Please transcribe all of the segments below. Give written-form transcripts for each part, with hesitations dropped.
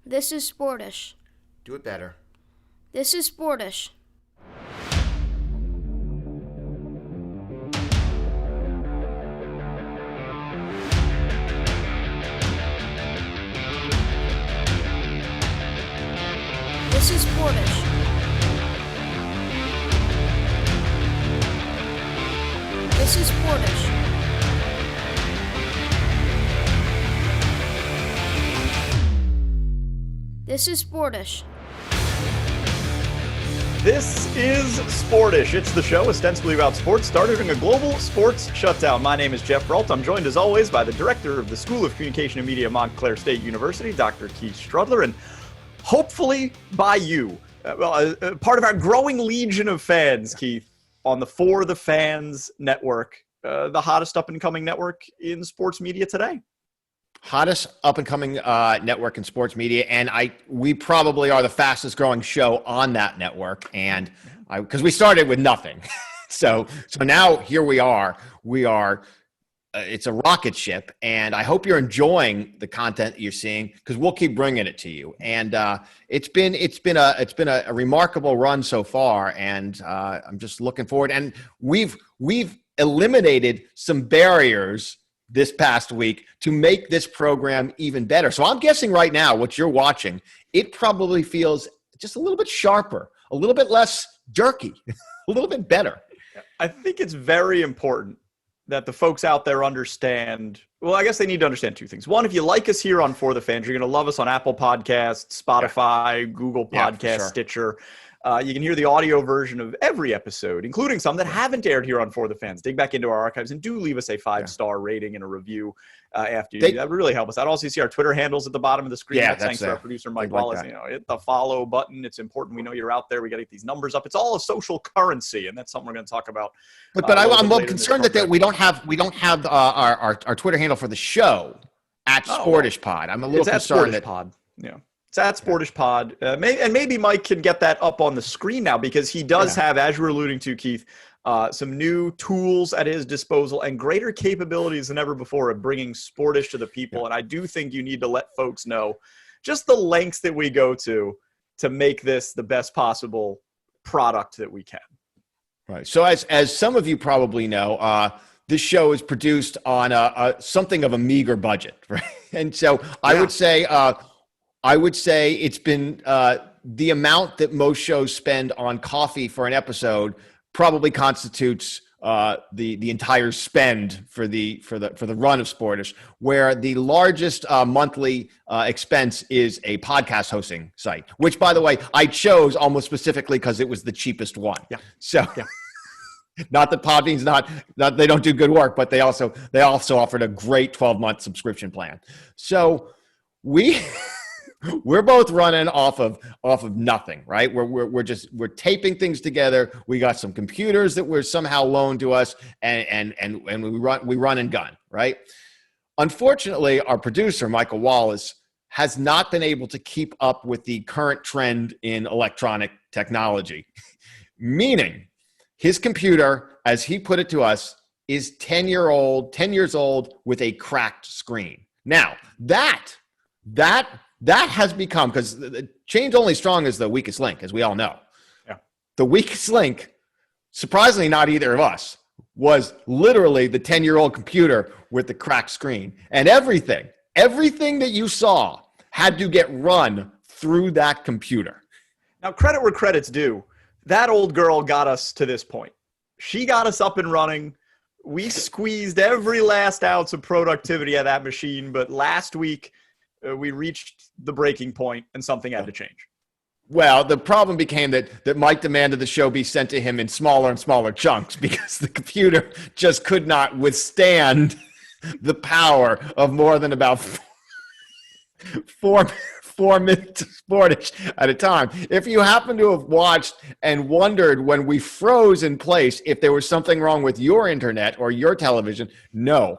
This is Sportish. Do it better. This is Sportish. This is Sportish. This is Sportish. This is Sportish. This is Sportish. It's the show ostensibly about sports started during a global sports shutdown. My name is Geoff Brault. I'm joined as always by the director of the School of Communication and Media at Montclair State University, Dr. Keith Strudler, and hopefully by you, part of our growing legion of fans, Keith, on the For the Fans network, the hottest up-and-coming network in sports media today. Hottest up-and-coming network in sports media, and we probably are the fastest-growing show on that network, and because we started with nothing, so now here we are. It's a rocket ship, and I hope you're enjoying the content that you're seeing because we'll keep bringing it to you. And it's been a remarkable run so far, and I'm just looking forward. And we've eliminated some barriers this past week to make this program even better. So I'm guessing right now what you're watching, it probably feels just a little bit sharper, a little bit less jerky, a little bit better. I think it's very important that the folks out there understand, well, I guess they need to understand two things. One, if you like us here on For the Fans, you're going to love us on Apple Podcasts, Spotify, Google Podcasts, sure. Stitcher. You can hear the audio version of every episode, including some that haven't aired here on For the Fans. Dig back into our archives and do leave us a 5-star rating and a review after you do. That would really help us out. Also, you see our Twitter handles at the bottom of the screen. Yeah, thanks to our producer, Mike Wallace. Hit the follow button. It's important. We know you're out there. We got to get these numbers up. It's all a social currency, and that's something we're going to talk about. But I'm concerned that we don't have our Twitter handle for the show at Sportish Pod. I'm a little concerned that Pod. Yeah. It's at Sportish Pod. Maybe Mike can get that up on the screen now because he does have, as you were alluding to, Keith, some new tools at his disposal and greater capabilities than ever before of bringing Sportish to the people. And I do think you need to let folks know just the lengths that we go to make this the best possible product that we can. Right. So as some of you probably know, this show is produced on something of a meager budget, right? And so I would say it's been the amount that most shows spend on coffee for an episode probably constitutes the entire spend for the run of Sportish, where the largest monthly expense is a podcast hosting site, which, by the way, I chose almost specifically because it was the cheapest one. Yeah. So. Yeah. Not that Podbean's not they don't do good work, but they also offered a great 12-month subscription plan. So we're both running off of nothing, right? We're taping things together. We got some computers that were somehow loaned to us, and we run and gun, right? Unfortunately, our producer Michael Wallace has not been able to keep up with the current trend in electronic technology, meaning his computer, as he put it to us, is 10 years old with a cracked screen. Now that has become, because the chain's only strong as the weakest link, as we all know. Yeah. The weakest link, surprisingly not either of us, was literally the 10-year-old computer with the cracked screen. And everything that you saw had to get run through that computer. Now, credit where credit's due. That old girl got us to this point. She got us up and running. We squeezed every last ounce of productivity out of that machine, but last week, we reached the breaking point and something had to change. Well, the problem became that Mike demanded the show be sent to him in smaller and smaller chunks because the computer just could not withstand the power of more than about four minutes of Sportish at a time. If you happen to have watched and wondered when we froze in place if there was something wrong with your internet or your television, no.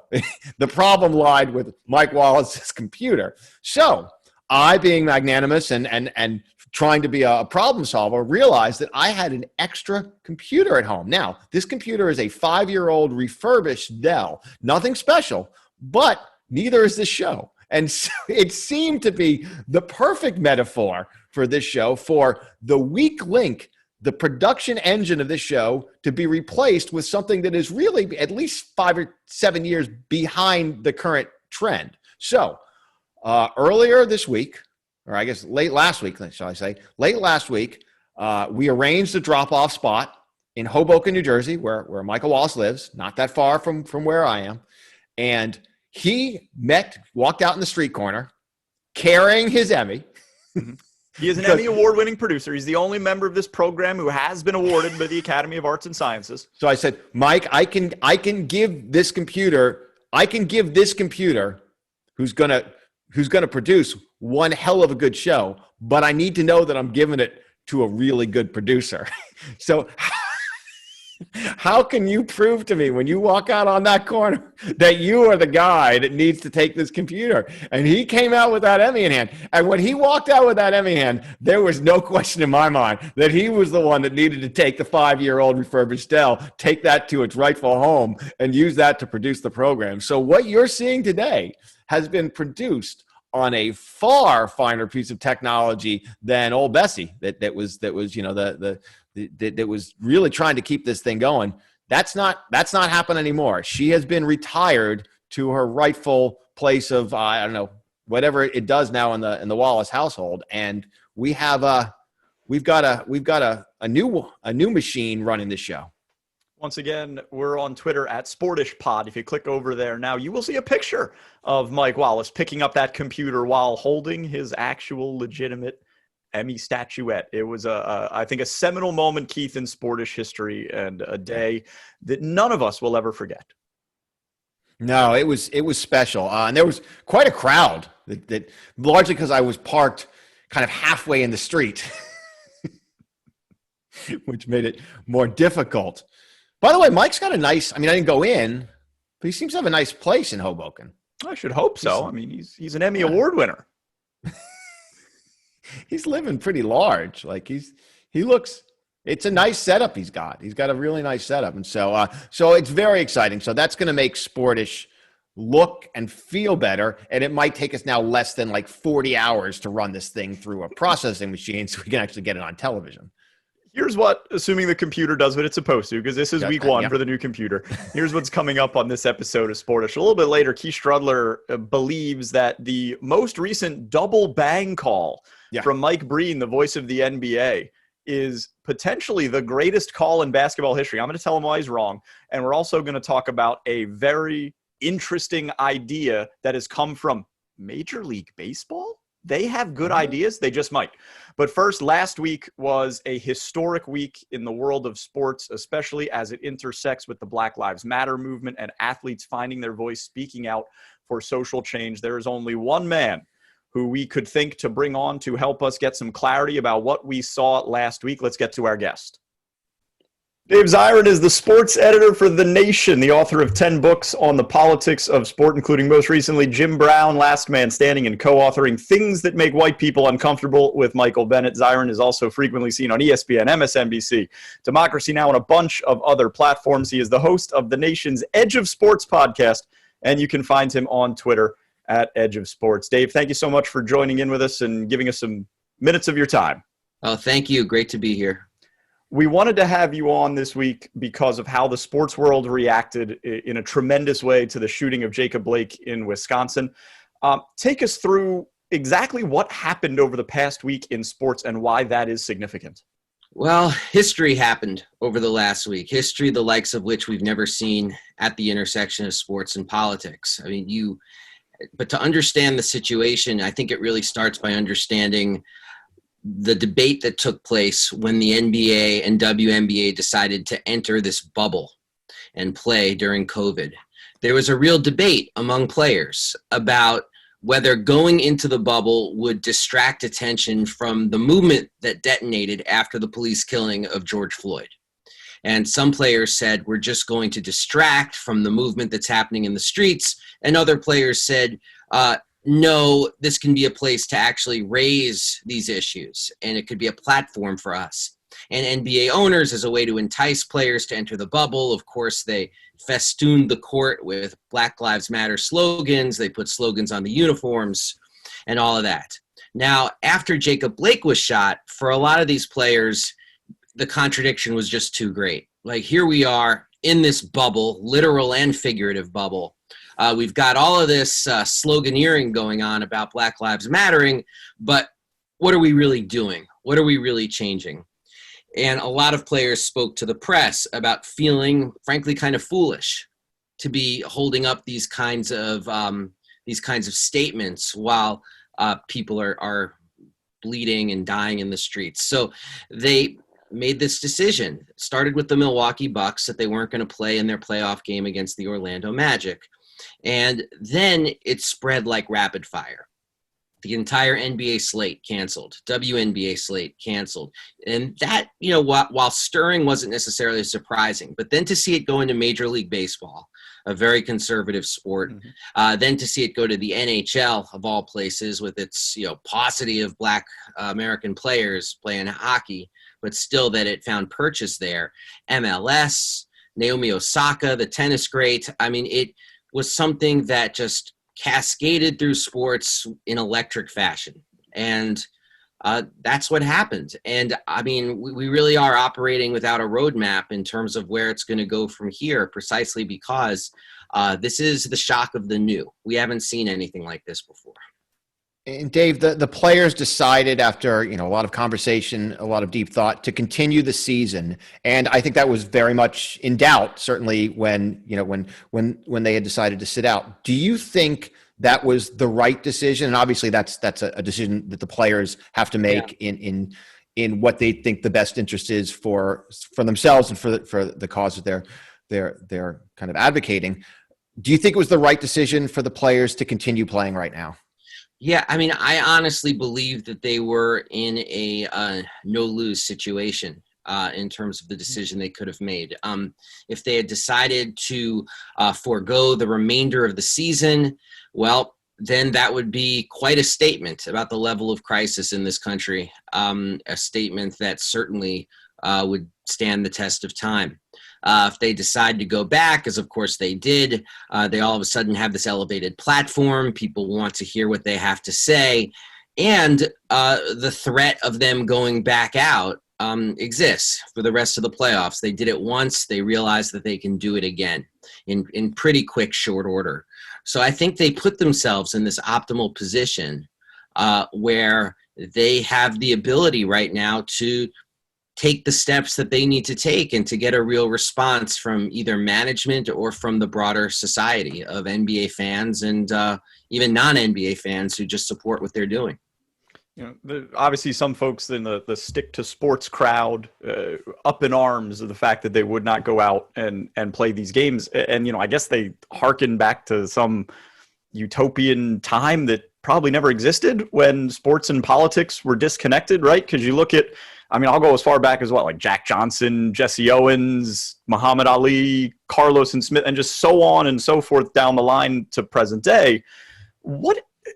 The problem lied with Mike Wallace's computer. So I, being magnanimous and trying to be a problem solver, realized that I had an extra computer at home. Now, this computer is a 5-year-old refurbished Dell. Nothing special, but neither is this show. And so it seemed to be the perfect metaphor for this show, for the weak link, the production engine of this show, to be replaced with something that is really at least 5 or 7 years behind the current trend. So earlier this week, or I guess late last week, shall I say, we arranged a drop-off spot in Hoboken, New Jersey, where Michael Wallace lives, not that far from where I am. And he walked out in the street corner carrying his Emmy. He is an Emmy award-winning producer. He's the only member of this program who has been awarded by the Academy of Arts and Sciences. So I said, Mike, I can give this computer who's gonna produce one hell of a good show, but I need to know that I'm giving it to a really good producer. So how can you prove to me when you walk out on that corner that you are the guy that needs to take this computer? And he came out with that Emmy in hand. And when he walked out with that Emmy in hand, there was no question in my mind that he was the one that needed to take the 5-year-old refurbished Dell, take that to its rightful home, and use that to produce the program. So what you're seeing today has been produced on a far finer piece of technology than old Bessie that was that was really trying to keep this thing going. That's not happening anymore. She has been retired to her rightful place of I don't know, whatever it does now in the Wallace household, and we've got a new machine running the show. Once again, we're on Twitter at Sportish Pod. If you click over there now, you will see a picture of Mike Wallace picking up that computer while holding his actual legitimate Emmy statuette. It was I think a seminal moment, Keith, in Sportish history, and a day that none of us will ever forget. No, it was special, and there was quite a crowd that largely because I was parked kind of halfway in the street, which made it more difficult. By the way, Mike's got a nice. I mean, I didn't go in, but he seems to have a nice place in Hoboken. I should hope so. I mean, he's an Emmy Award winner. He's living pretty large. Like he looks. It's a nice setup he's got. He's got a really nice setup, and so it's very exciting. So that's going to make Sportish look and feel better, and it might take us now less than like 40 hours to run this thing through a processing machine, so we can actually get it on television. Here's what, assuming the computer does what it's supposed to, because this is week one for the new computer. Here's what's coming up on this episode of Sportish. A little bit later, Keith Strudler believes that the most recent double bang call from Mike Breen, the voice of the NBA, is potentially the greatest call in basketball history. I'm going to tell him why he's wrong. And we're also going to talk about a very interesting idea that has come from Major League Baseball. They have good ideas. They just might. But first, last week was a historic week in the world of sports, especially as it intersects with the Black Lives Matter movement and athletes finding their voice, speaking out for social change. There is only one man who we could think to bring on to help us get some clarity about what we saw last week. Let's get to our guest. Dave Zirin is the sports editor for The Nation, the author of 10 books on the politics of sport, including most recently Jim Brown, Last Man Standing, and co-authoring Things That Make White People Uncomfortable with Michael Bennett. Zirin is also frequently seen on ESPN, MSNBC, Democracy Now!, and a bunch of other platforms. He is the host of The Nation's Edge of Sports podcast, and you can find him on Twitter at Edge of Sports. Dave, thank you so much for joining in with us and giving us some minutes of your time. Oh, thank you. Great to be here. We wanted to have you on this week because of how the sports world reacted in a tremendous way to the shooting of Jacob Blake in Wisconsin. Take us through exactly what happened over the past week in sports and why that is significant. Well, history happened over the last week. History, the likes of which we've never seen at the intersection of sports and politics. I mean, but to understand the situation, I think it really starts by understanding the debate that took place when the NBA and WNBA decided to enter this bubble and play during COVID. There was a real debate among players about whether going into the bubble would distract attention from the movement that detonated after the police killing of George Floyd. And some players said, we're just going to distract from the movement that's happening in the streets. And other players said, no, this can be a place to actually raise these issues, and it could be a platform for us. And NBA owners, as a way to entice players to enter the bubble, of course, they festooned the court with Black Lives Matter slogans. They put slogans on the uniforms and all of that. Now, after Jacob Blake was shot, for a lot of these players, the contradiction was just too great. Like, here we are in this bubble, literal and figurative bubble. We've got all of this sloganeering going on about Black Lives Mattering, but what are we really doing? What are we really changing? And a lot of players spoke to the press about feeling, frankly, kind of foolish to be holding up these kinds of statements while people are bleeding and dying in the streets. So they made this decision. It started with the Milwaukee Bucks that they weren't going to play in their playoff game against the Orlando Magic. And then it spread like rapid fire. The entire NBA slate canceled, WNBA slate canceled. And that, while stirring, wasn't necessarily surprising. But then to see it go into Major League Baseball, a very conservative sport, then to see it go to the NHL, of all places, with its paucity of Black American players playing hockey, but still that it found purchase there. MLS, Naomi Osaka, the tennis great. I mean, it was something that just cascaded through sports in electric fashion. And that's what happened. And I mean, we really are operating without a roadmap in terms of where it's going to go from here, precisely because this is the shock of the new. We haven't seen anything like this before. And Dave, the players decided after a lot of conversation, a lot of deep thought, to continue the season, and I think that was very much in doubt. Certainly, when they had decided to sit out. Do you think that was the right decision? And obviously, that's a decision that the players have to make in what they think the best interest is for themselves and for the cause that they're kind of advocating. Do you think it was the right decision for the players to continue playing right now? Yeah, I mean, I honestly believe that they were in a no-lose situation in terms of the decision they could have made. If they had decided to forego the remainder of the season, well, then that would be quite a statement about the level of crisis in this country, a statement that certainly would stand the test of time. If they decide to go back, as of course they did, they all of a sudden have this elevated platform. People want to hear what they have to say. And the threat of them going back out exists for the rest of the playoffs. They did it once. They realized that they can do it again in pretty quick, short order. So I think they put themselves in this optimal position where they have the ability right now to take the steps that they need to take and to get a real response from either management or from the broader society of NBA fans and even non-NBA fans who just support what they're doing. Obviously some folks in the stick to sports crowd up in arms of the fact that they would not go out and play these games. And, I guess they hearken back to some utopian time that probably never existed when sports and politics were disconnected, right? Because you look at, I'll go as far back as like Jack Johnson, Jesse Owens, Muhammad Ali, Carlos and Smith, and just so on and so forth down the line to present day.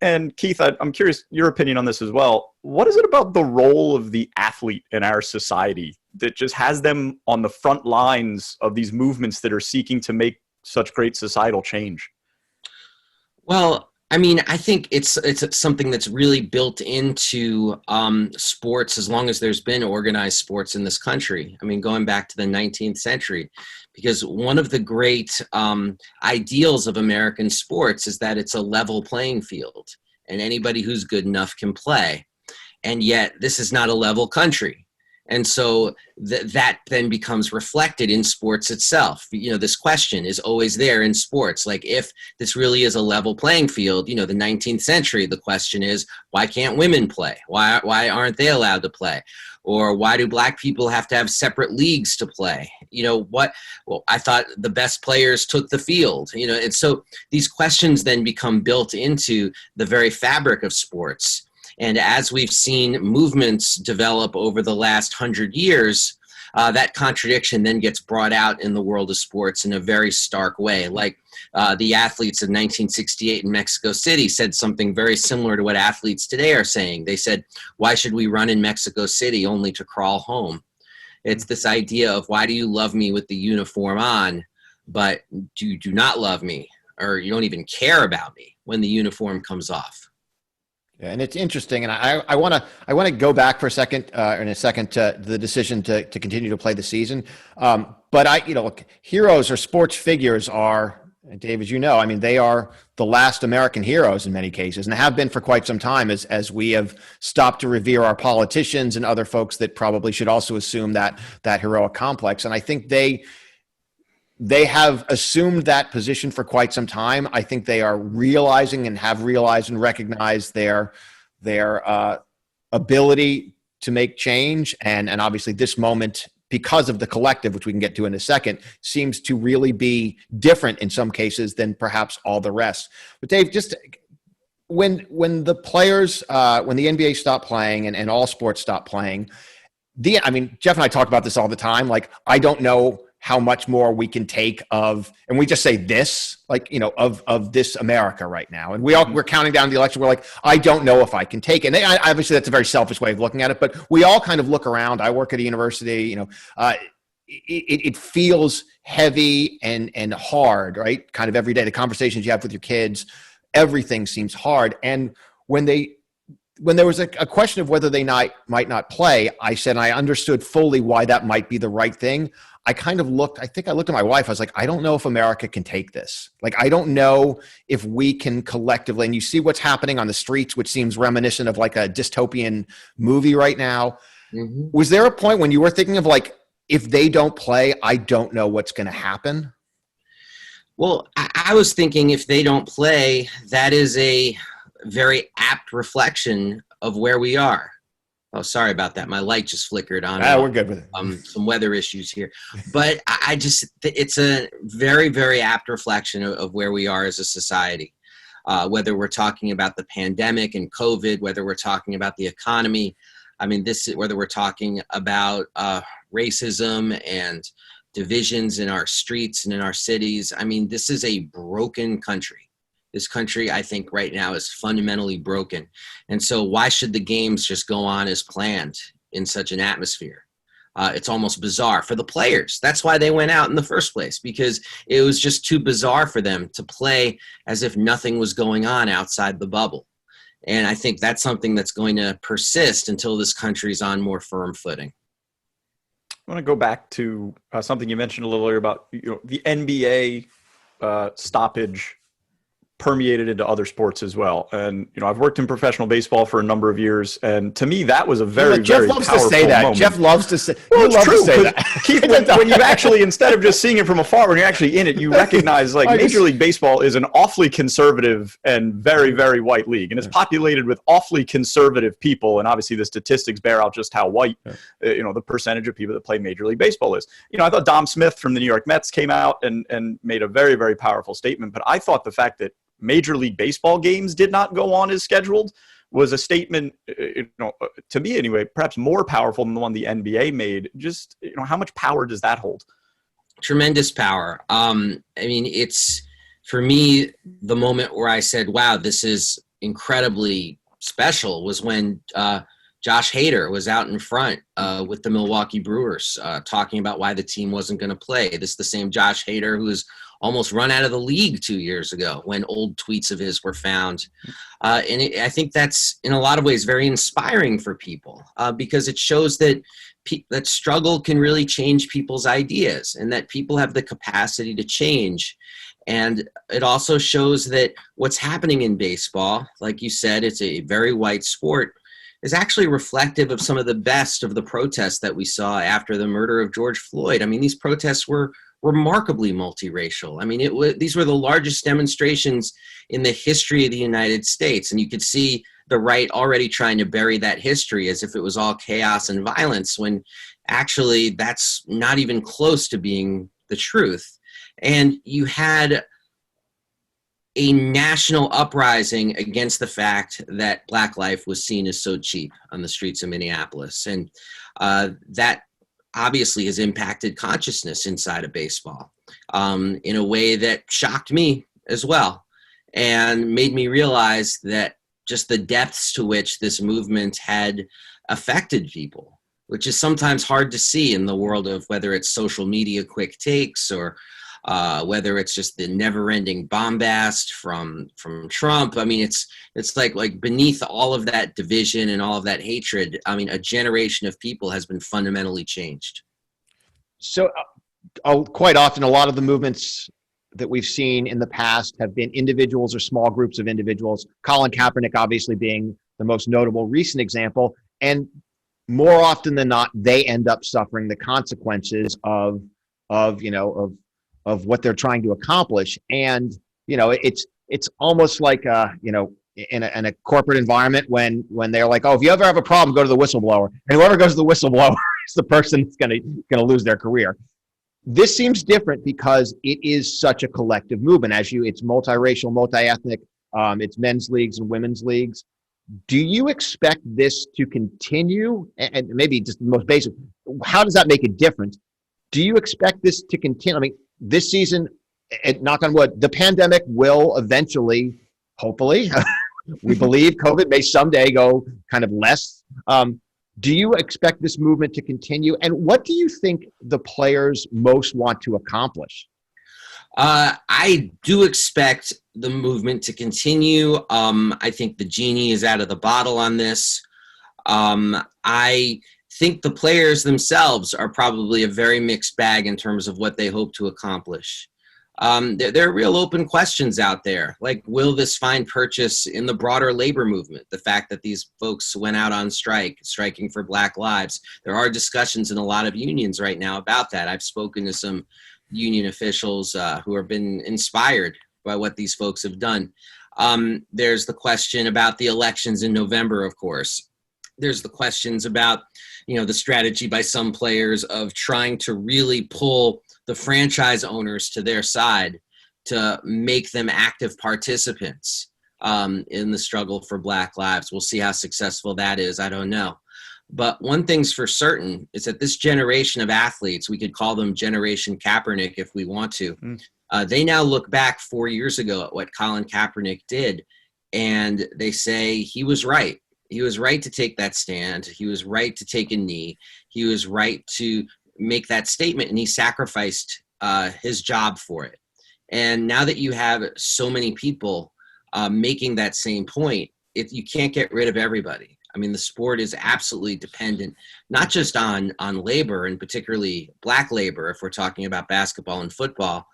And Keith, I'm curious your opinion on this as well. What is it about the role of the athlete in our society that just has them on the front lines of these movements that are seeking to make such great societal change? Well, I think it's something that's really built into sports as long as there's been organized sports in this country. Going back to the 19th century, because one of the great ideals of American sports is that it's a level playing field and anybody who's good enough can play. And yet this is not a level country. And so that then becomes reflected in sports itself. This question is always there in sports. Like, if this really is a level playing field, the 19th century, the question is, why can't women play? Why aren't they allowed to play? Or why do Black people have to have separate leagues to play? Well, I thought the best players took the field, and so these questions then become built into the very fabric of sports. And as we've seen movements develop over the last 100 years, that contradiction then gets brought out in the world of sports in a very stark way. Like the athletes of 1968 in Mexico City said something very similar to what athletes today are saying. They said, why should we run in Mexico City only to crawl home? It's this idea of why do you love me with the uniform on, but you do not love me, or you don't even care about me when the uniform comes off. Yeah, and it's interesting, and I want to go back for a second, in a second, to the decision to continue to play the season. But look, heroes or sports figures are, Dave, as you know, I mean, they are the last American heroes in many cases, and have been for quite some time, as we have stopped to revere our politicians and other folks that probably should also assume that heroic complex. And I think they have assumed that position for quite some time. I think they are realizing and have realized and recognized their ability to make change. And obviously this moment, because of the collective, which we can get to in a second, seems to really be different in some cases than perhaps all the rest. But Dave, just when the players, when the NBA stopped playing and all sports stopped playing, Jeff and I talk about this all the time. Like, I don't know how much more we can take of, and we just say this, of this America right now. And we're counting down the election. We're like, I don't know if I can take it. And obviously that's a very selfish way of looking at it, but we all kind of look around. I work at a university, it feels heavy and hard, right? Kind of every day, the conversations you have with your kids, everything seems hard. And when there was a question of whether they might not play, I said, and I understood fully why that might be the right thing. I looked at my wife. I was like, I don't know if America can take this. Like, I don't know if we can collectively, and you see what's happening on the streets, which seems reminiscent of like a dystopian movie right now. Mm-hmm. Was there a point when you were thinking of like, if they don't play, I don't know what's going to happen? Well, I was thinking if they don't play, that is a very apt reflection of where we are. Oh, sorry about that. My light just flickered on. We're good with it. Some weather issues here. But it's a very, very apt reflection of where we are as a society. Whether we're talking about the pandemic and COVID, whether we're talking about the economy, whether we're talking about racism and divisions in our streets and in our cities. This is a broken country. This country, I think, right now is fundamentally broken. And so why should the games just go on as planned in such an atmosphere? It's almost bizarre for the players. That's why they went out in the first place, because it was just too bizarre for them to play as if nothing was going on outside the bubble. And I think that's something that's going to persist until this country's on more firm footing. I want to go back to something you mentioned a little earlier about the NBA stoppage permeated into other sports as well. And, I've worked in professional baseball for a number of years. And to me, that was a very, very powerful moment. Jeff loves to say that. Jeff loves to say, well, it's true. Keith, when you actually, instead of just seeing it from afar, when you're actually in it, you recognize Major League Baseball is an awfully conservative and very, very white league. And it's populated with awfully conservative people. And obviously the statistics bear out just how white, the percentage of people that play Major League Baseball is. I thought Dom Smith from the New York Mets came out and made a very, very powerful statement. But I thought the fact that Major League Baseball games did not go on as scheduled was a statement, to me anyway, perhaps more powerful than the one the NBA made. Just, how much power does that hold? Tremendous power. It's, for me, the moment where I said, wow, this is incredibly special was when Josh Hader was out in front with the Milwaukee Brewers talking about why the team wasn't going to play. This is the same Josh Hader who was almost run out of the league 2 years ago when old tweets of his were found. I think that's, in a lot of ways, very inspiring for people because it shows that that struggle can really change people's ideas and that people have the capacity to change. And it also shows that what's happening in baseball, like you said, it's a very white sport, is actually reflective of some of the best of the protests that we saw after the murder of George Floyd. These protests were remarkably multiracial. These were the largest demonstrations in the history of the United States. And you could see the right already trying to bury that history as if it was all chaos and violence, when actually that's not even close to being the truth. And you had a national uprising against the fact that Black life was seen as so cheap on the streets of Minneapolis. And that obviously has impacted consciousness inside of baseball in a way that shocked me as well and made me realize that just the depths to which this movement had affected people. which is sometimes hard to see in the world of whether it's social media quick takes or whether it's just the never-ending bombast from Trump. I mean, it's like beneath all of that division and all of that hatred, I mean, a generation of people has been fundamentally changed. So quite often, a lot of the movements that we've seen in the past have been individuals or small groups of individuals. Colin Kaepernick obviously being the most notable recent example. And more often than not, they end up suffering the consequences of what they're trying to accomplish. And, it's almost like, in a corporate environment when they're like, oh, if you ever have a problem, go to the whistleblower. And whoever goes to the whistleblower is the person that's going to lose their career. This seems different because it is such a collective movement. It's multiracial, multi-ethnic, it's men's leagues and women's leagues. Do you expect this to continue? And maybe just the most basic, how does that make a difference? Do you expect this to continue? I mean, this season, knock on wood, the pandemic will eventually, hopefully, we believe COVID may someday go kind of less. Do you expect this movement to continue? And what do you think the players most want to accomplish? I do expect the movement to continue. I think the genie is out of the bottle on this. I think the players themselves are probably a very mixed bag in terms of what they hope to accomplish. There are real open questions out there, like, will this find purchase in the broader labor movement? The fact that these folks went out on striking for Black lives. There are discussions in a lot of unions right now about that. I've spoken to some union officials who have been inspired by what these folks have done. There's the question about the elections in November, of course. There's the questions about, the strategy by some players of trying to really pull the franchise owners to their side to make them active participants in the struggle for Black lives. We'll see how successful that is. I don't know. But one thing's for certain is that this generation of athletes, we could call them Generation Kaepernick if we want to, they now look back 4 years ago at what Colin Kaepernick did, and they say he was right. He was right to take that stand. He was right to take a knee. He was right to make that statement, and he sacrificed his job for it. And now that you have so many people making that same point, you can't get rid of everybody. I mean, the sport is absolutely dependent, not just on labor, and particularly Black labor, if we're talking about basketball and football,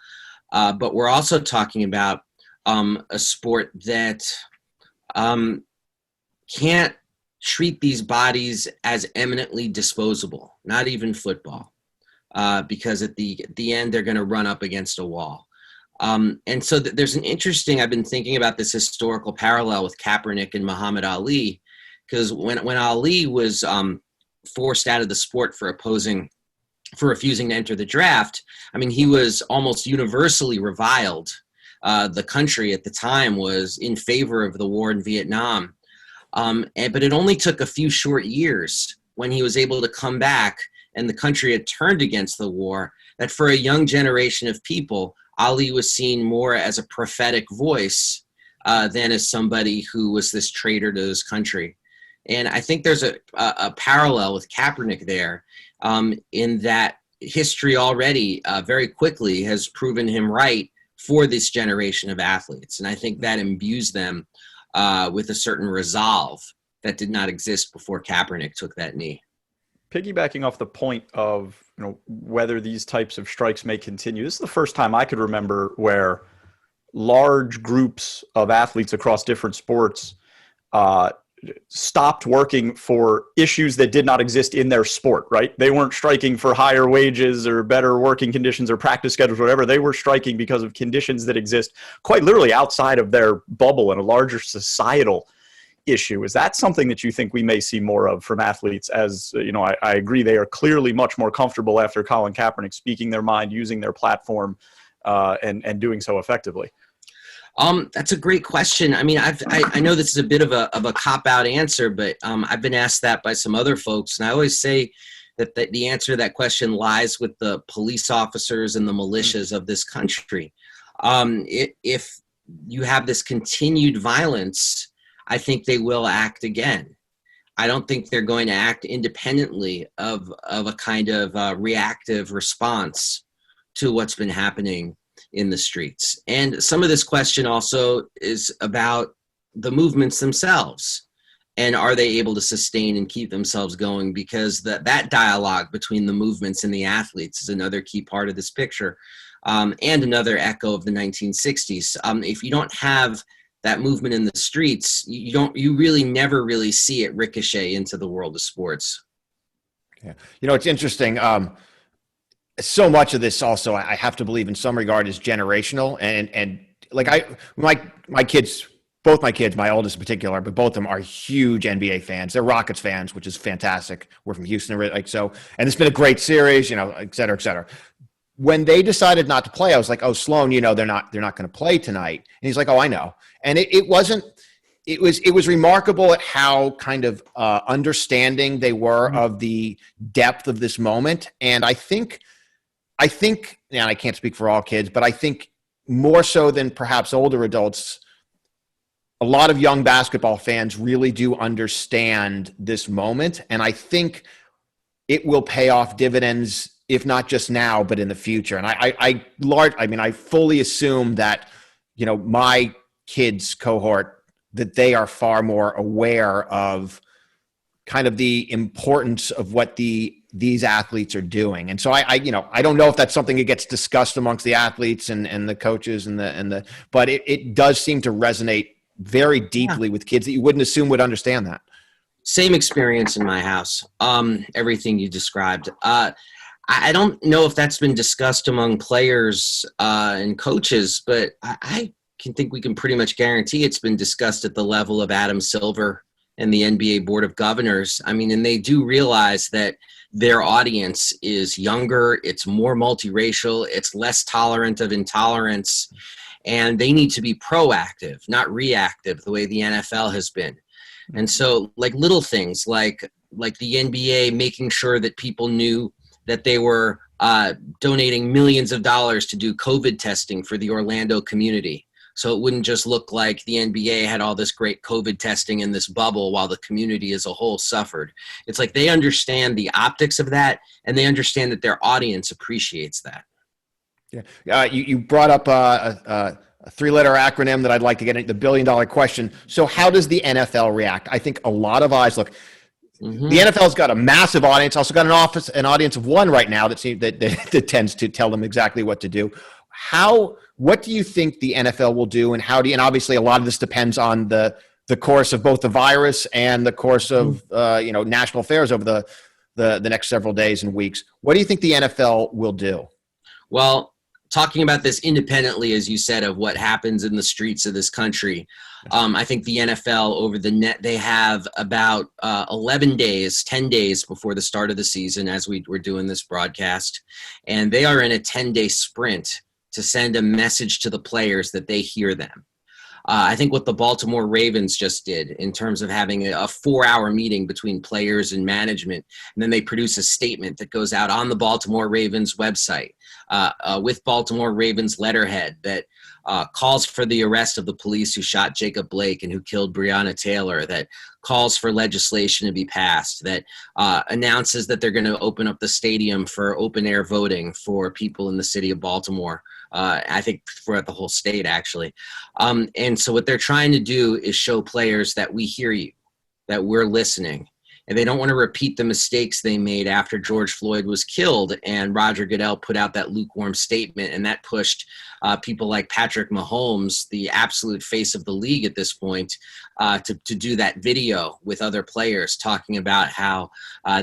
but we're also talking about a sport that can't treat these bodies as eminently disposable, not even football, because at the end, they're going to run up against a wall. And so there's I've been thinking about this historical parallel with Kaepernick and Muhammad Ali, because when Ali was forced out of the sport for refusing to enter the draft, I mean, he was almost universally reviled. The country at the time was in favor of the war in Vietnam. But it only took a few short years when he was able to come back and the country had turned against the war, that for a young generation of people, Ali was seen more as a prophetic voice than as somebody who was this traitor to his country. And I think there's a parallel with Kaepernick there, in that history already very quickly has proven him right for this generation of athletes. And I think that imbues them with a certain resolve that did not exist before Kaepernick took that knee. Piggybacking off the point of whether these types of strikes may continue, this is the first time I could remember where large groups of athletes across different sports stopped working for issues that did not exist in their sport, right? They weren't striking for higher wages or better working conditions or practice schedules, whatever. They were striking because of conditions that exist quite literally outside of their bubble and a larger societal issue. Is that something that you think we may see more of from athletes? As I agree, they are clearly much more comfortable after Colin Kaepernick speaking their mind, using their platform, and doing so effectively. That's a great question. I mean, I know this is a bit of a cop-out answer, but I've been asked that by some other folks, and I always say that the answer to that question lies with the police officers and the militias of this country. If you have this continued violence, I think they will act again. I don't think they're going to act independently of a kind of reactive response to what's been happening in the streets. And some of this question also is about the movements themselves. And are they able to sustain and keep themselves going? Because that dialogue between the movements and the athletes is another key part of this picture, and another echo of the 1960s. If you don't have that movement in the streets, you really never really see it ricochet into the world of sports. Yeah, it's interesting. So much of this also, I have to believe in some regard, is generational, and like my kids. Both my kids, my oldest in particular, but both of them are huge NBA fans. They're Rockets fans, which is fantastic. We're from Houston, and it's been a great series, et cetera, et cetera. When they decided not to play, I was like, "Oh, Sloan, they're not going to play tonight." And he's like, "Oh, I know." And it was remarkable at how kind of understanding they were of the depth of this moment. And I think, and I can't speak for all kids, but I think more so than perhaps older adults, a lot of young basketball fans really do understand this moment. And I think it will pay off dividends, if not just now, but in the future. And I fully assume that, my kids' cohort, that they are far more aware of kind of the importance of what these athletes are doing. And so I don't know if that's something that gets discussed amongst the athletes and the coaches but it does seem to resonate very deeply with kids that you wouldn't assume would understand that. Same experience in my house. Everything you described. I don't know if that's been discussed among players and coaches, but I think we can pretty much guarantee it's been discussed at the level of Adam Silver and the NBA Board of Governors. I mean, and they do realize that their audience is younger, it's more multiracial, it's less tolerant of intolerance, and they need to be proactive, not reactive, the way the NFL has been. And so, like little things, like the NBA making sure that people knew that they were donating millions of dollars to do COVID testing for the Orlando community. So it wouldn't just look like the NBA had all this great COVID testing in this bubble while the community as a whole suffered. It's like they understand the optics of that, and they understand that their audience appreciates that. Yeah, you brought up a three-letter acronym that I'd like to get into, the billion-dollar question. So how does the NFL react? I think a lot of eyes look. Mm-hmm. The NFL's got a massive audience, also got an audience of one right now that tends to tell them exactly what to do. What do you think the NFL will do, and and obviously a lot of this depends on the course of both the virus and the course of national affairs over the next several days and weeks. What do you think the NFL will do? Well, talking about this independently, as you said, of what happens in the streets of this country, I think the NFL over the net, they have about 10 days before the start of the season, as we're doing this broadcast, and they are in a 10-day sprint to send a message to the players that they hear them. I think what the Baltimore Ravens just did in terms of having a 4-hour meeting between players and management, and then they produce a statement that goes out on the Baltimore Ravens website with Baltimore Ravens letterhead that calls for the arrest of the police who shot Jacob Blake and who killed Breonna Taylor, that calls for legislation to be passed, that announces that they're going to open up the stadium for open-air voting for people in the city of Baltimore. I think for the whole state, actually. And so what they're trying to do is show players that we hear you, that we're listening. And they don't want to repeat the mistakes they made after George Floyd was killed. And Roger Goodell put out that lukewarm statement, and that pushed people like Patrick Mahomes, the absolute face of the league at this point, to do that video with other players talking about how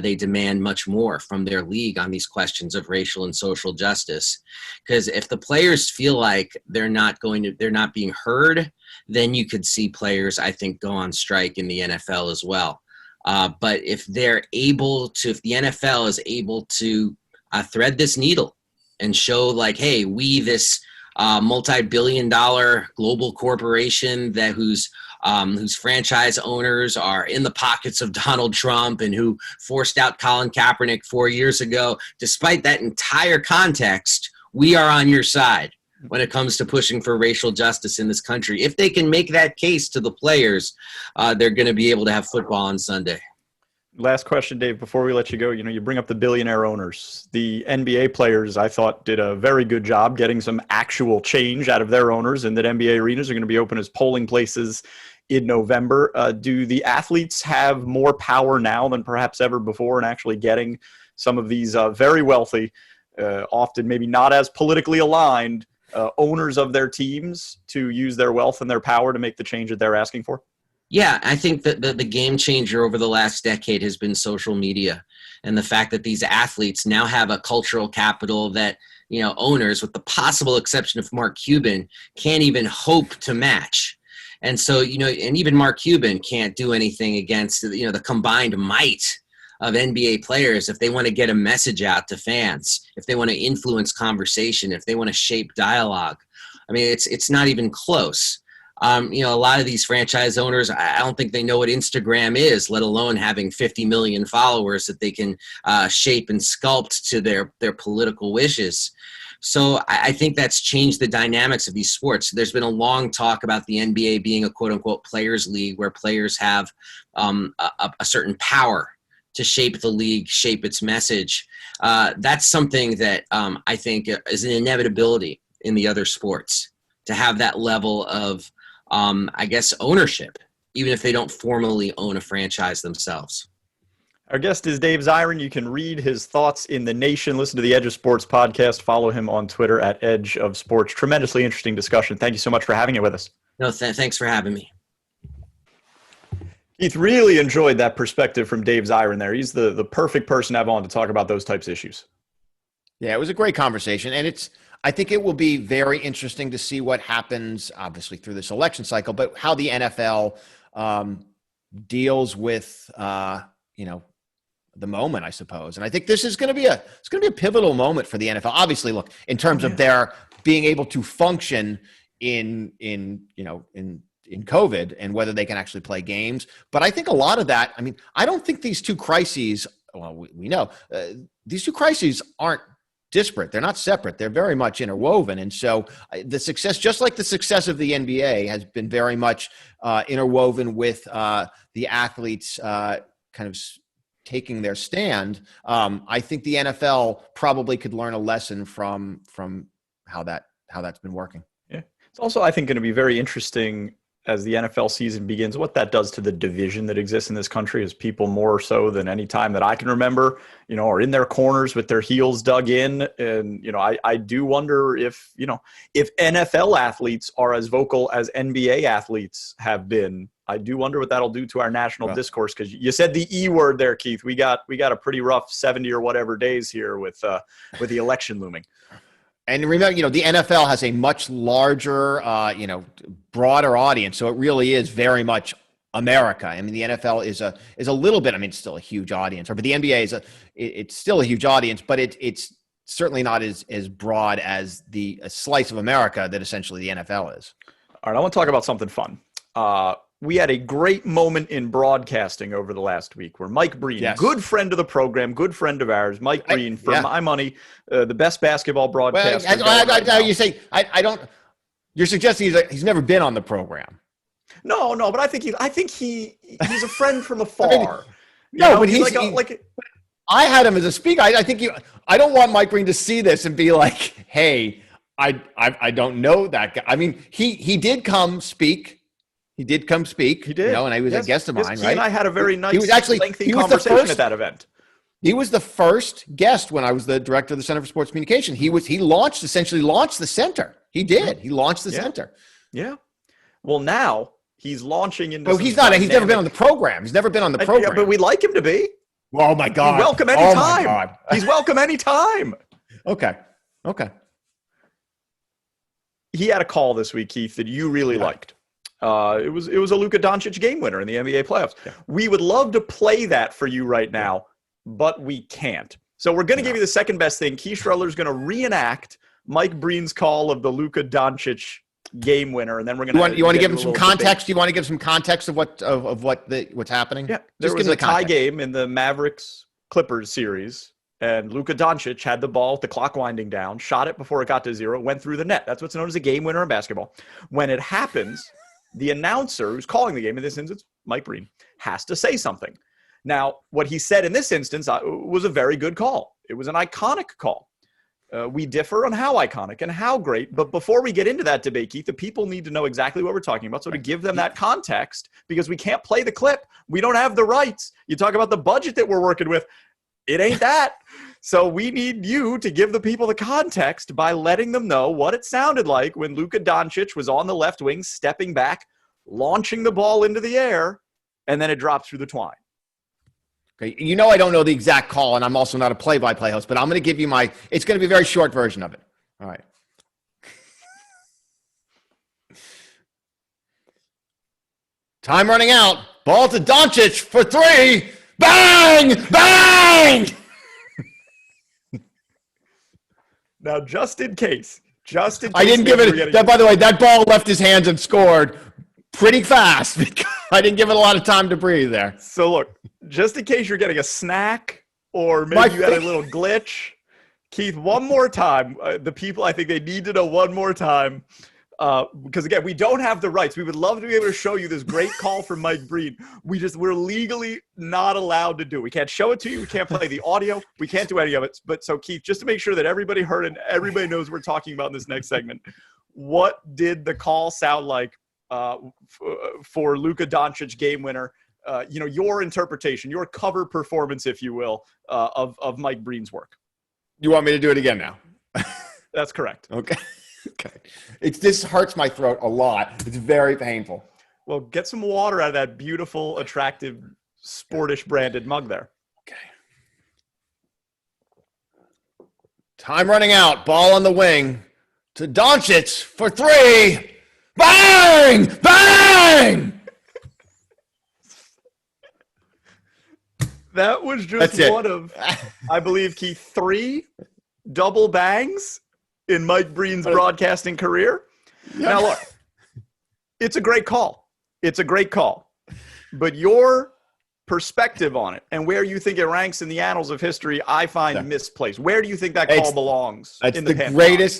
they demand much more from their league on these questions of racial and social justice. Because if the players feel like they're not being heard, then you could see players, I think, go on strike in the NFL as well. But if the NFL is able to thread this needle and show like, hey, we, this multi-billion-dollar global corporation whose franchise owners are in the pockets of Donald Trump and who forced out Colin Kaepernick 4 years ago, despite that entire context, we are on your side when it comes to pushing for racial justice in this country. If they can make that case to the players, they're going to be able to have football on Sunday. Last question, Dave, before we let you go. You bring up the billionaire owners. The NBA players, I thought, did a very good job getting some actual change out of their owners, and that NBA arenas are going to be open as polling places in November. Do the athletes have more power now than perhaps ever before in actually getting some of these very wealthy, often maybe not as politically aligned owners of their teams to use their wealth and their power to make the change that they're asking for? Yeah, I think that the game changer over the last decade has been social media, and the fact that these athletes now have a cultural capital that, owners, with the possible exception of Mark Cuban, can't even hope to match. And so, and even Mark Cuban can't do anything against, the combined might of NBA players if they want to get a message out to fans, if they want to influence conversation, if they want to shape dialogue. I mean, it's not even close. A lot of these franchise owners, I don't think they know what Instagram is, let alone having 50 million followers that they can shape and sculpt to their political wishes. So I think that's changed the dynamics of these sports. There's been a long talk about the NBA being a quote-unquote players league where players have a certain power to shape the league, shape its message. That's something that I think is an inevitability in the other sports, to have that level of ownership, even if they don't formally own a franchise themselves. Our guest is Dave Zirin. You can read his thoughts in The Nation. Listen to the Edge of Sports podcast. Follow him on Twitter at Edge of Sports. Tremendously interesting discussion. Thank you so much for having it with us. No, thanks for having me. Keith, really enjoyed that perspective from Dave Zirin there. He's the perfect person to have on to talk about those types of issues. Yeah, it was a great conversation. And I think it will be very interesting to see what happens, obviously, through this election cycle, but how the NFL deals with, the moment, I suppose. And I think this is going to be a pivotal moment for the NFL. Obviously, look, in terms of their being able to function in COVID and whether they can actually play games. But I think a lot of that, I don't think these two crises, well, we know these two crises aren't disparate. They're not separate. They're very much interwoven. And so the success, just like the success of the NBA, has been very much interwoven with the athletes kind of taking their stand. I think the NFL probably could learn a lesson from how that's been working. Yeah. It's also, I think, going to be very interesting as the NFL season begins, what that does to the division that exists in this country, as people more so than any time that I can remember, are in their corners with their heels dug in. And, I do wonder if NFL athletes are as vocal as NBA athletes have been. I do wonder what that'll do to our national discourse, because you said the E word there, Keith. We got a pretty rough 70 or whatever days here with the election looming. And remember, the NFL has a much larger, broader audience. So it really is very much America. The NFL is a little bit, it's still a huge audience, but the NBA it's still a huge audience, but it's certainly not as broad as the slice of America that essentially the NFL is. All right, I want to talk about something fun. We had a great moment in broadcasting over the last week where Mike Breen, good friend of the program, good friend of ours, Mike Breen, for my money, the best basketball broadcaster. You say I don't. You're suggesting he's never been on the program. No, but I think he's a friend from afar. But he's I had him as a speaker. I think I don't want Mike Breen to see this and be like, hey, I don't know that guy. He did come speak. He did, and he was a guest of mine, He right? and I had a very nice, lengthy conversation at that event. He was the first guest when I was the director of the Center for Sports Communication. He essentially launched the center. He did. He launched the center. Yeah. Well, now he's launching into. Oh, he's not. He's never been on the program. He's never been on the program. Yeah, but we'd like him to be. Oh my God! He's welcome anytime. He's welcome anytime. Okay. He had a call this week, Keith, that you really liked. It was a Luka Doncic game winner in the NBA playoffs. Yeah. We would love to play that for you right now, but we can't. So we're going to give you the second best thing. Keith Strudler is going to reenact Mike Breen's call of the Luka Doncic game winner, and then we're going to. You want to give him some context? Do you want to give some context of what's happening? Yeah, there was a tie game in the Mavericks Clippers series, and Luka Doncic had the ball with the clock winding down, shot it before it got to zero, went through the net. That's what's known as a game winner in basketball. When it happens, the announcer who's calling the game, in this instance, Mike Breen, has to say something. Now, what he said in this instance was a very good call. It was an iconic call. We differ on how iconic and how great. But before we get into that debate, Keith, the people need to know exactly what we're talking about. So to give them that context, because we can't play the clip. We don't have the rights. You talk about the budget that we're working with. It ain't that. So we need you to give the people the context by letting them know what it sounded like when Luka Doncic was on the left wing, stepping back, launching the ball into the air, and then it dropped through the twine. Okay, you know I don't know the exact call, and I'm also not a play-by-play host, but I'm going to give you it's going to be a very short version of it. All right. Time running out. Ball to Doncic for three. Bang! Bang! Now, just in case. I didn't give it. By the way, that ball left his hands and scored pretty fast because I didn't give it a lot of time to breathe there. So look, just in case you're getting a snack or maybe you had a little glitch, Keith, one more time. The people, I think they need to know one more time. Because again, we don't have the rights. We would love to be able to show you this great call from Mike Breen. We're legally not allowed to do it. We can't show it to you. We can't play the audio. We can't do any of it. But so Keith, just to make sure that everybody heard and everybody knows what we're talking about in this next segment, what did the call sound like for Luka Doncic game winner? Your interpretation, your cover performance, if you will, of Mike Breen's work. You want me to do it again now? That's correct. Okay. Okay. This hurts my throat a lot. It's very painful. Well, get some water out of that beautiful, attractive, Sportish branded mug there. Okay. Time running out. Ball on the wing to Doncic for three. Bang! Bang! That was just one of, I believe, Keith, 3 double bangs in Mike Breen's broadcasting career. Now, look, it's a great call. It's a great call. But your perspective on it and where you think it ranks in the annals of history, I find misplaced. Where do you think that call belongs in the pantheon?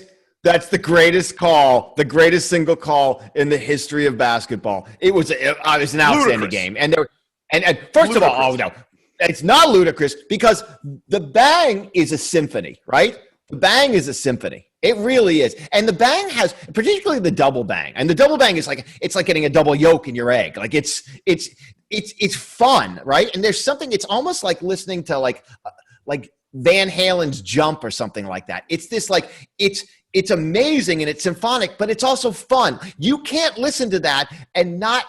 That's the greatest call, the greatest single call in the history of basketball. It was an outstanding game. And first of all, oh no, it's not ludicrous because the bang is a symphony, right? The bang is a symphony. It really is. And the bang has, particularly the double bang. And the double bang is it's like getting a double yolk in your egg. Like it's fun, right? And there's something, it's almost like listening to like Van Halen's Jump or something like that. It's this it's amazing and it's symphonic, but it's also fun. You can't listen to that and not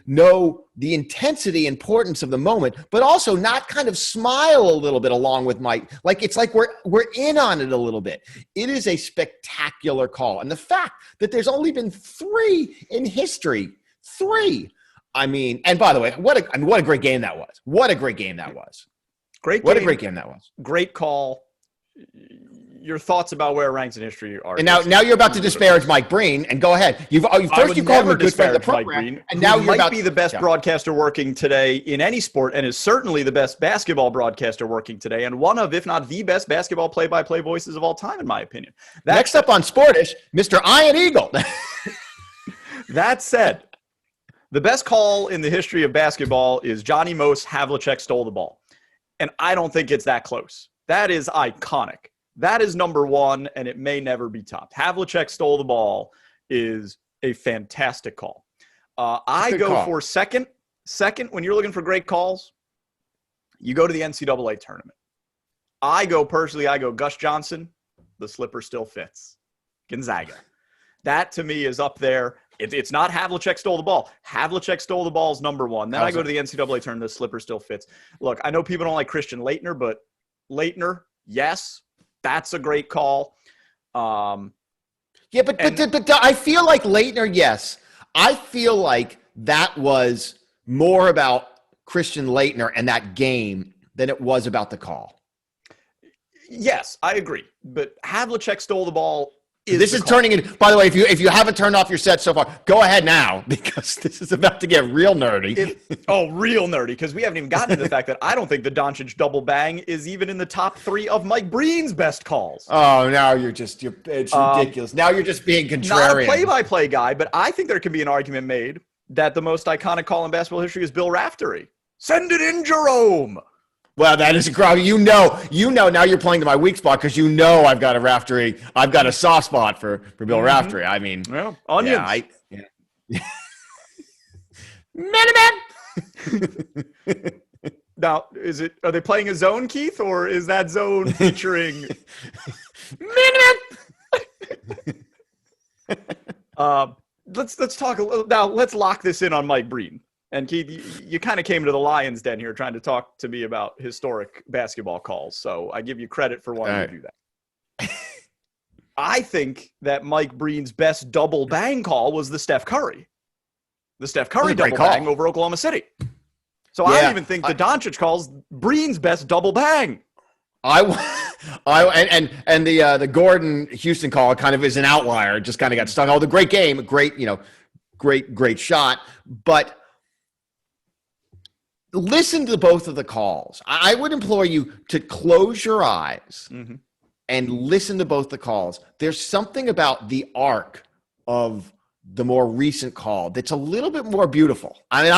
know the intensity, importance of the moment, but also not kind of smile a little bit along with Mike. It's like we're in on it a little bit. It is a spectacular call. And the fact that there's only been 3 in history, 3. I mean, and by the way, what a great game that was. What a great game that was. Great game. What a great game that was. Great call. Your thoughts about where it ranks in history are. And now you're about to disparage Mike Breen, and go ahead. You called him a good friend of the program, and now you're about to be the best broadcaster working today in any sport, and is certainly the best basketball broadcaster working today, and one of, if not the best basketball play-by-play voices of all time, in my opinion. Next up on Sportish, Mr. Iron Eagle. That said, the best call in the history of basketball is Johnny Most Havlicek stole the ball, and I don't think it's that close. That is iconic. That is number 1, and it may never be topped. Havlicek stole the ball is a fantastic call. I go for second. Second, when you're looking for great calls, you go to the NCAA tournament. I go Gus Johnson, the slipper still fits. Gonzaga. That, to me, is up there. It's not Havlicek stole the ball. Havlicek stole the ball is number 1. Then I go to the NCAA tournament, the slipper still fits. Look, I know people don't like Christian Laettner, but Laettner, yes. That's a great call. But I feel like Laettner, yes. I feel like that was more about Christian Laettner and that game than it was about the call. Yes, I agree. But Havlicek stole the ball. This is turning in. By the way, if you haven't turned off your set so far, go ahead now because this is about to get real nerdy. Real nerdy, because we haven't even gotten to the fact that I don't think the Doncic double bang is even in the top 3 of Mike Breen's best calls. Oh, now it's ridiculous. Now you're just being contrarian. Not a play-by-play guy, but I think there can be an argument made that the most iconic call in basketball history is Bill Raftery. Send it in, Jerome. Well, that is a crowd. You know. Now you're playing to my weak spot because I've got a soft spot for Bill Raftery. I mean, well, onions. Yeah, Man. Now, are they playing a zone, Keith, or is that zone featuring let's talk a little now. Let's lock this in on Mike Breen. And Keith, you kind of came to the Lions Den here trying to talk to me about historic basketball calls. So I give you credit for wanting to do that. I think that Mike Breen's best double bang call was the Steph Curry. The Steph Curry double bang over Oklahoma City. So I don't even think the Doncic call's Breen's best double bang. And the Gordon Houston call kind of is an outlier. Just kind of got stung. Oh, the great game, great shot. But listen to both of the calls. I would implore you to close your eyes and listen to both the calls. There's something about the arc of the more recent call that's a little bit more beautiful. I mean,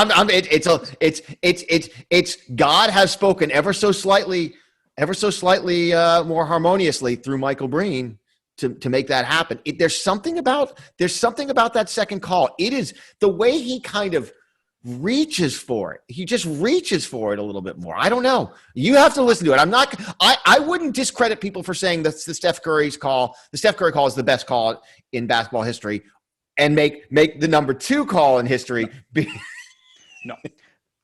it's God has spoken ever so slightly more harmoniously through Michael Breen to make that happen. There's something about that second call. It is the way he kind of reaches for it. He just reaches for it a little bit more. I don't know. You have to listen to it. I wouldn't discredit people for saying that the Steph Curry call is the best call in basketball history and make the number 2 call in history. No.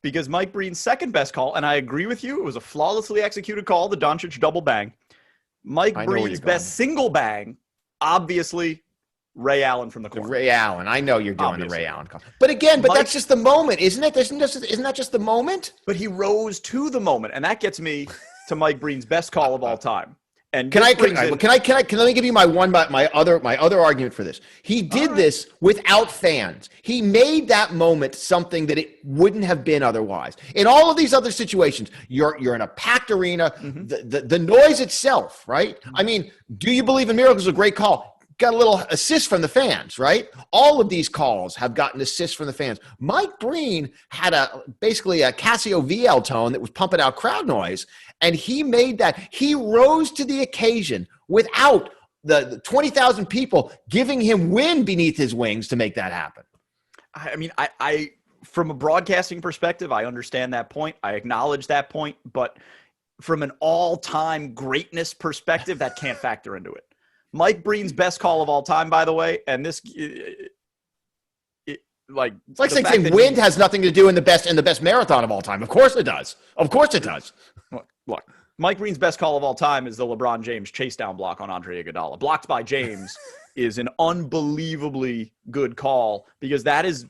Because Mike Breen's second best call, and I agree with you, it was a flawlessly executed call, the Doncic double bang. Mike Breen's best single bang, obviously, Ray Allen from the corner. Ray Allen. I know you're doing the Ray Allen call. But again, that's just the moment, isn't it? Isn't that just the moment? But he rose to the moment, and that gets me to Mike Breen's best call of all time. And can I let me give you my other argument for this. He did this without fans. He made that moment something that it wouldn't have been otherwise. In all of these other situations, you're in a packed arena, the noise itself, right? I mean, do you believe in miracles? A great call. Got a little assist from the fans, right? All of these calls have gotten assists from the fans. Mike Breen had basically a Casio VL tone that was pumping out crowd noise, and he made that. He rose to the occasion without the 20,000 people giving him wind beneath his wings to make that happen. I mean, I from a broadcasting perspective, I understand that point. I acknowledge that point, but from an all-time greatness perspective, that can't factor into it. Mike Breen's best call of all time, by the way, and this, it's like saying wind has nothing to do in the best marathon of all time. Of course it does. Of course it does. Look, Mike Breen's best call of all time is the LeBron James chase down block on Andre Iguodala. Blocked by James is an unbelievably good call because that is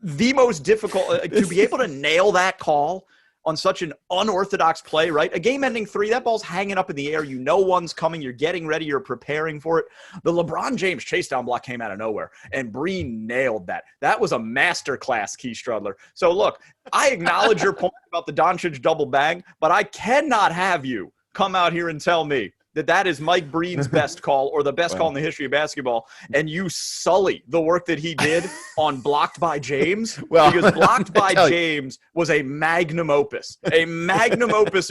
the most difficult to be able to nail that call on such an unorthodox play, right? A game-ending 3, that ball's hanging up in the air. You know one's coming. You're getting ready. You're preparing for it. The LeBron James chase-down block came out of nowhere, and Breen nailed that. That was a masterclass, Keith Strudler. So, look, I acknowledge your point about the Doncic double bang, but I cannot have you come out here and tell me that is Mike Breen's best call or the best call in the history of basketball, and you sully the work that he did on Blocked by James, because Blocked by James was a magnum opus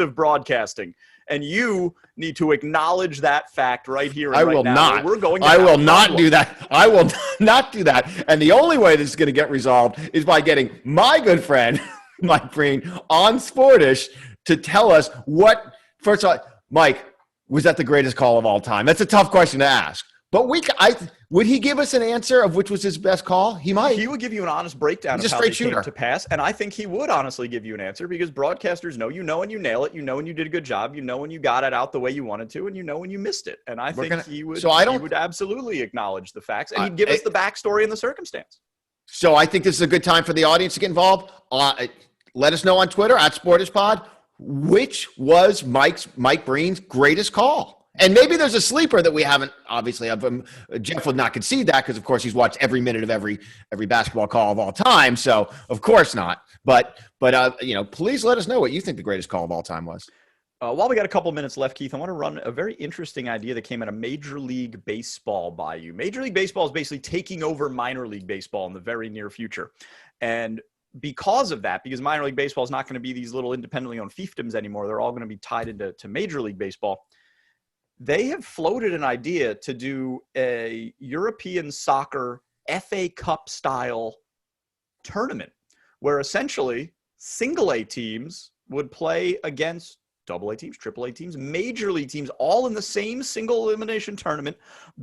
of broadcasting, and you need to acknowledge that fact right here and right now. Not. We're going to I will not do that. I will not do that. And the only way this is going to get resolved is by getting my good friend, Mike Breen, on Sportish to tell us what – first of all, Mike – was that the greatest call of all time? That's a tough question to ask. But would he give us an answer of which was his best call? He might. He would give you an honest breakdown of how they came to pass. And I think he would honestly give you an answer because broadcasters know when you nail it. You know when you did a good job. You know when you got it out the way you wanted to. And you know when you missed it. And I think he would absolutely acknowledge the facts. And he'd give us the backstory and the circumstance. So I think this is a good time for the audience to get involved. Let us know on Twitter @SportishPod. Which was Mike Breen's greatest call? And maybe there's a sleeper that we haven't, obviously. Jeff would not concede that because, of course, he's watched every minute of every basketball call of all time. So, of course not. But please let us know what you think the greatest call of all time was. While we got a couple minutes left, Keith, I want to run a very interesting idea that came out of Major League Baseball by you. Major League Baseball is basically taking over minor league baseball in the very near future. And because of that, because minor league baseball is not going to be these little independently owned fiefdoms anymore, they're all going to be tied into Major League Baseball. They have floated an idea to do a European soccer FA Cup style tournament where essentially single A teams would play against double A teams, triple A teams, major league teams, all in the same single elimination tournament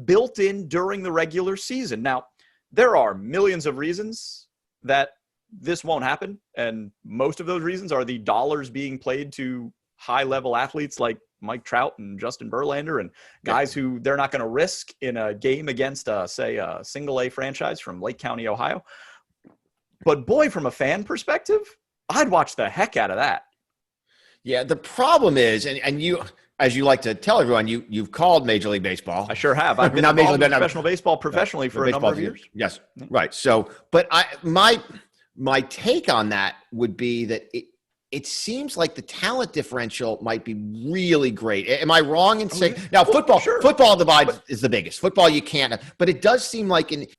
built in during the regular season. Now, there are millions of reasons that this won't happen. And most of those reasons are the dollars being played to high level athletes like Mike Trout and Justin Verlander and guys who they're not going to risk in a game against, say, a single A franchise from Lake County, Ohio. But boy, from a fan perspective, I'd watch the heck out of that. Yeah, the problem is, and you, as you like to tell everyone, you've called Major League Baseball. I sure have. I've been not involved Major in League, professional baseball professionally for a number of years. Yes, right. So, but my take on that would be that it seems like the talent differential might be really great. Am I wrong in saying now football divide is the biggest. Football you can't, but it does seem like it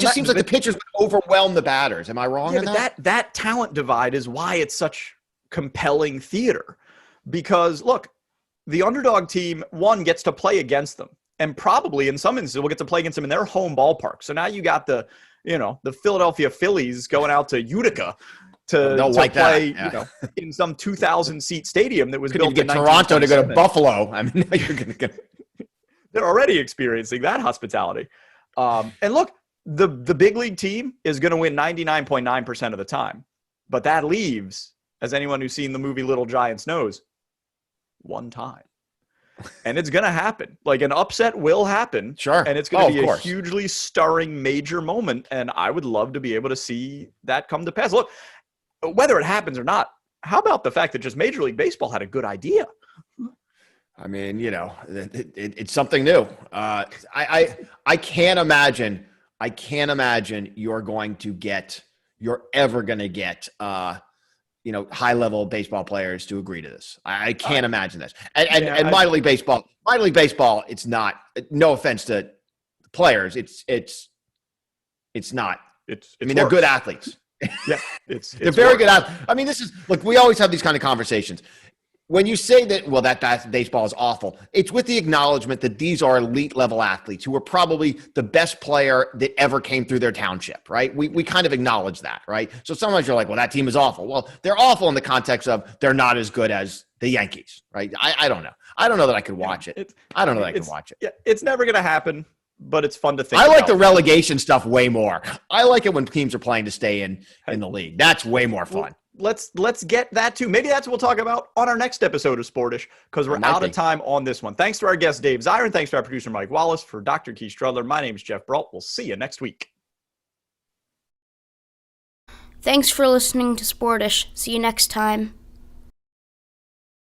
just seems like the pitchers would overwhelm the batters. Am I wrong in that? That talent divide is why it's such compelling theater, because look, the underdog team gets to play against them, and probably in some instances will get to play against them in their home ballpark. So now you got the Philadelphia Phillies going out to Utica to play in some 2,000 seat stadium that was built in Toronto to go to Buffalo. I mean, you're going to they're already experiencing that hospitality. And look, the big league team is going to win 99.9% of the time, but that leaves, as anyone who's seen the movie Little Giants knows, one time. And it's going to happen. Like, an upset will happen. Sure. And it's going to be a hugely stirring major moment. And I would love to be able to see that come to pass. Look, whether it happens or not, how about the fact that just Major League Baseball had a good idea? I mean, it's something new. I can't imagine you're ever going to get high level baseball players to agree to this. I can't imagine this. And minor league baseball, it's not, no offense to players. It's not, they're good athletes. Yeah. They're very good athletes. I mean, we always have these kind of conversations. When you say that baseball is awful, it's with the acknowledgement that these are elite level athletes who are probably the best player that ever came through their township, right? We kind of acknowledge that, right? So sometimes you're like, well, that team is awful. Well, they're awful in the context of they're not as good as the Yankees, right? I don't know. I don't know that I could watch it. I don't know that I could watch it. Yeah, it's never going to happen, but it's fun to think I like about. the relegation stuff way more. I like it when teams are playing to stay in the league. That's way more fun. Let's get that too. Maybe that's what we'll talk about on our next episode of Sportish, because we're out of time on this one. Thanks to our guest, Dave Zirin. Thanks to our producer, Mike Wallace. For Dr. Keith Strudler, my name is Geoff Brault. We'll see you next week. Thanks for listening to Sportish. See you next time.